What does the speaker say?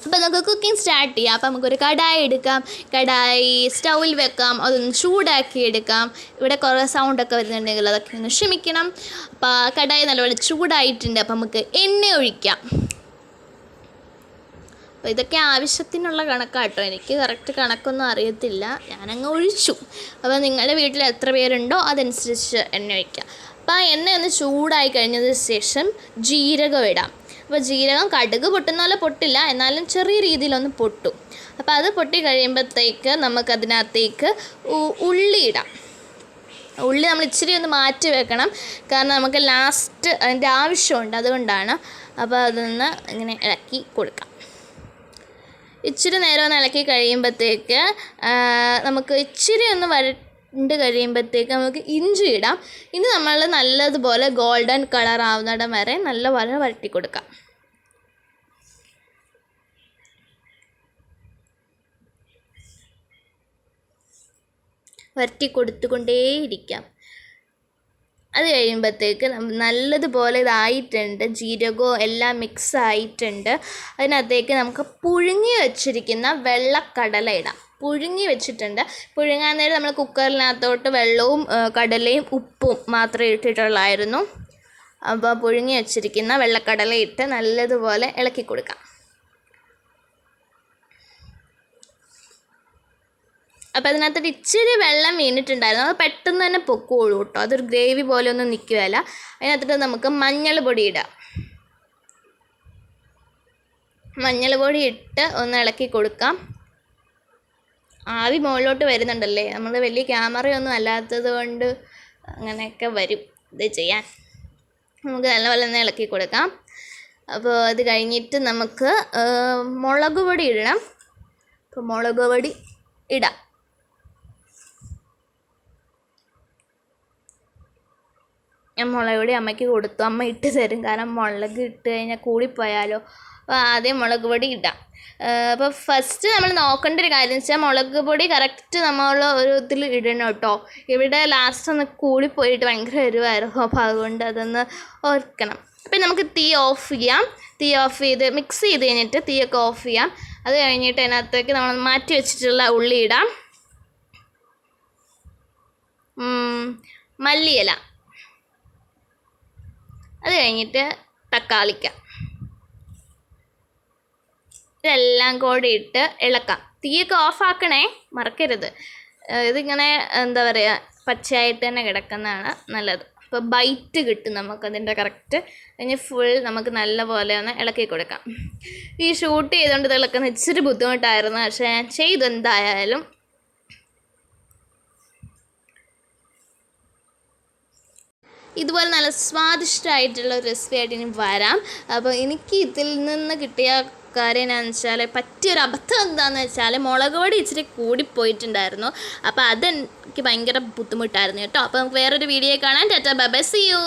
അപ്പോൾ നമുക്ക് cooking start ചെയ്യാം. അപ്പോൾ നമുക്കൊരു കടായി എടുക്കാം. കടായി സ്റ്റൗവിൽ വെക്കാം. അതൊന്ന് ചൂടാക്കി എടുക്കാം. ഇവിടെ കുറേ സൗണ്ടൊക്കെ വരുന്നുണ്ടെങ്കിൽ അതൊക്കെ ഒന്ന് ക്ഷമിക്കണം. അപ്പോൾ കടായി നല്ലപോലെ ചൂടായിട്ടുണ്ട്. അപ്പോൾ നമുക്ക് എണ്ണ ഒഴിക്കാം. അപ്പോൾ ഇതൊക്കെ ആവശ്യത്തിനുള്ള കണക്കാട്ടോ. എനിക്ക് കറക്റ്റ് കണക്കൊന്നും അറിയത്തില്ല, ഞാനങ്ങ് ഒഴിച്ചു. അപ്പോൾ നിങ്ങളുടെ വീട്ടിൽ എത്ര പേരുണ്ടോ അതനുസരിച്ച് എണ്ണ ഒഴിക്കുക. അപ്പോൾ ആ എണ്ണ ഒന്ന് ചൂടായി കഴിഞ്ഞതിന് ശേഷം ജീരകം ഇടാം. അപ്പോൾ ജീരകം കടുക് പൊട്ടുന്ന പോലെ പൊട്ടില്ല, എന്നാലും ചെറിയ രീതിയിലൊന്ന് പൊട്ടും. അപ്പോൾ അത് പൊട്ടി കഴിയുമ്പോഴത്തേക്ക് നമുക്കതിനകത്തേക്ക് ഉള്ളി ഇടാം. ഉള്ളി നമ്മൾ ഇച്ചിരി ഒന്ന് മാറ്റി വെക്കണം, കാരണം നമുക്ക് ലാസ്റ്റ് അതിൻ്റെ ആവശ്യമുണ്ട്, അതുകൊണ്ടാണ്. അപ്പോൾ അതൊന്ന് ഇങ്ങനെ ഇളക്കി കൊടുക്കാം. ഇച്ചിരി നേരം ഒന്ന് ഇളക്കി കഴിയുമ്പോഴത്തേക്ക് നമുക്ക് ഇച്ചിരി ഒന്ന് വരണ്ട് കഴിയുമ്പോഴത്തേക്ക് നമുക്ക് ഇഞ്ചി ഇടാം. ഇനി നമ്മൾ നല്ലതുപോലെ ഗോൾഡൻ കളർ ആവുന്നിടം വരെ നല്ലപോലെ വരട്ടി കൊടുക്കാം. വരട്ടി കൊടുത്തുകൊണ്ടേയിരിക്കാം. അത് കഴിയുമ്പോഴത്തേക്ക് നല്ലതുപോലെ ഇതായിട്ടുണ്ട്, ജീരകവും എല്ലാം മിക്സ് ആയിട്ടുണ്ട്. അതിനകത്തേക്ക് നമുക്ക് പുഴുങ്ങി വെച്ചിരിക്കുന്ന വെള്ളക്കടല ഇടാം. പുഴുങ്ങി വെച്ചിട്ടുണ്ട്. പുഴുങ്ങാൻ നേരം നമ്മൾ കുക്കറിനകത്തോട്ട് വെള്ളവും കടലയും ഉപ്പും മാത്രമേ ഇട്ടിട്ടുള്ളായിരുന്നു. അപ്പോൾ പുഴുങ്ങി വെച്ചിരിക്കുന്ന വെള്ളക്കടല ഇട്ട് നല്ലതുപോലെ ഇളക്കി കൊടുക്കാം. അപ്പോൾ അതിനകത്തൊരു ഇച്ചിരി വെള്ളം വീണിട്ടുണ്ടായിരുന്നു, അത് പെട്ടെന്ന് തന്നെ പൊക്കോളൂ കേട്ടോ. അതൊരു ഗ്രേവി പോലെ ഒന്നും നിൽക്കുകയല്ല. അതിനകത്തിട്ട് നമുക്ക് മഞ്ഞൾ പൊടി ഇടാം. മഞ്ഞൾ പൊടി ഇട്ട് ഒന്ന് ഇളക്കി കൊടുക്കാം. ആവി മുകളിലോട്ട് വരുന്നുണ്ടല്ലേ, നമ്മൾ വലിയ ക്യാമറയൊന്നും അല്ലാത്തത് കൊണ്ട് അങ്ങനെയൊക്കെ വരും ഇത് ചെയ്യാൻ. നമുക്ക് നല്ലപോലെ ഒന്ന് ഇളക്കി കൊടുക്കാം. അപ്പോൾ അത് കഴിഞ്ഞിട്ട് നമുക്ക് മുളക് പൊടി ഇടണം. അപ്പോൾ മുളക് പൊടി ഇടാം. ഞാൻ മുളക് പൊടി അമ്മയ്ക്ക് കൊടുത്തു, അമ്മ ഇട്ട് തരും, കാരണം മുളക് ഇട്ട് കഴിഞ്ഞാൽ കൂടിപ്പോയാലോ. അപ്പോൾ ആദ്യം മുളക് പൊടി ഇടാം. അപ്പോൾ ഫസ്റ്റ് നമ്മൾ നോക്കേണ്ട ഒരു കാര്യം വെച്ചാൽ മുളക് പൊടി കറക്റ്റ് നമ്മൾ ഒരു ഇതിൽ ഇടണം കേട്ടോ. ഇവിടെ ലാസ്റ്റ് ഒന്ന് കൂടിപ്പോയിട്ട് ഭയങ്കര എരിവായിരുന്നു, അപ്പോൾ അതുകൊണ്ട് അതൊന്ന് ഓർക്കണം. അപ്പം നമുക്ക് തീ ഓഫ് ചെയ്യാം. തീ ഓഫ് ചെയ്ത് മിക്സ് ചെയ്ത് കഴിഞ്ഞിട്ട് തീയൊക്കെ ഓഫ് ചെയ്യാം. അത് കഴിഞ്ഞിട്ട് അതിനകത്തേക്ക് നമ്മൾ മാറ്റി വെച്ചിട്ടുള്ള ഉള്ളി ഇടാം. മല്ലിയില, അത് കഴിഞ്ഞിട്ട് തക്കാളിക്ക, ഇതെല്ലാം കൂടി ഇട്ട് ഇളക്കാം. തീയൊക്കെ ഓഫാക്കണേ, മറക്കരുത്. ഇതിങ്ങനെ എന്താ പറയുക, പച്ചയായിട്ട് തന്നെ കിടക്കുന്നതാണ് നല്ലത്. അപ്പോൾ ബൈറ്റ് കിട്ടും നമുക്കതിൻ്റെ കറക്റ്റ്. കഴിഞ്ഞ് ഫുൾ നമുക്ക് നല്ല പോലെ ഒന്ന് ഇളക്കി കൊടുക്കാം. ഈ ഷൂട്ട് ചെയ്തുകൊണ്ട് ഇത് ഇളക്കുന്ന ഇച്ചിരി ബുദ്ധിമുട്ടായിരുന്നു, പക്ഷേ ഞാൻ ചെയ്തു എന്തായാലും. ഇതുപോലെ നല്ല സ്വാദിഷ്ടമായിട്ടുള്ള ഒരു റെസിപ്പി ആയിട്ട് ഇനി വരാം. അപ്പോൾ എനിക്ക് ഇതിൽ നിന്ന് കിട്ടിയ കാര്യം എന്താണെന്ന് വെച്ചാൽ, പറ്റിയൊരു അബദ്ധം എന്താണെന്ന് വെച്ചാൽ മുളക് പൊടി ഇച്ചിരി കൂടിപ്പോയിട്ടുണ്ടായിരുന്നു. അപ്പോൾ അതെനിക്ക് ഭയങ്കര ബുദ്ധിമുട്ടായിരുന്നു കേട്ടോ. അപ്പോൾ നമുക്ക് വേറൊരു വീഡിയോ കാണാം. Tata bye bye, see U.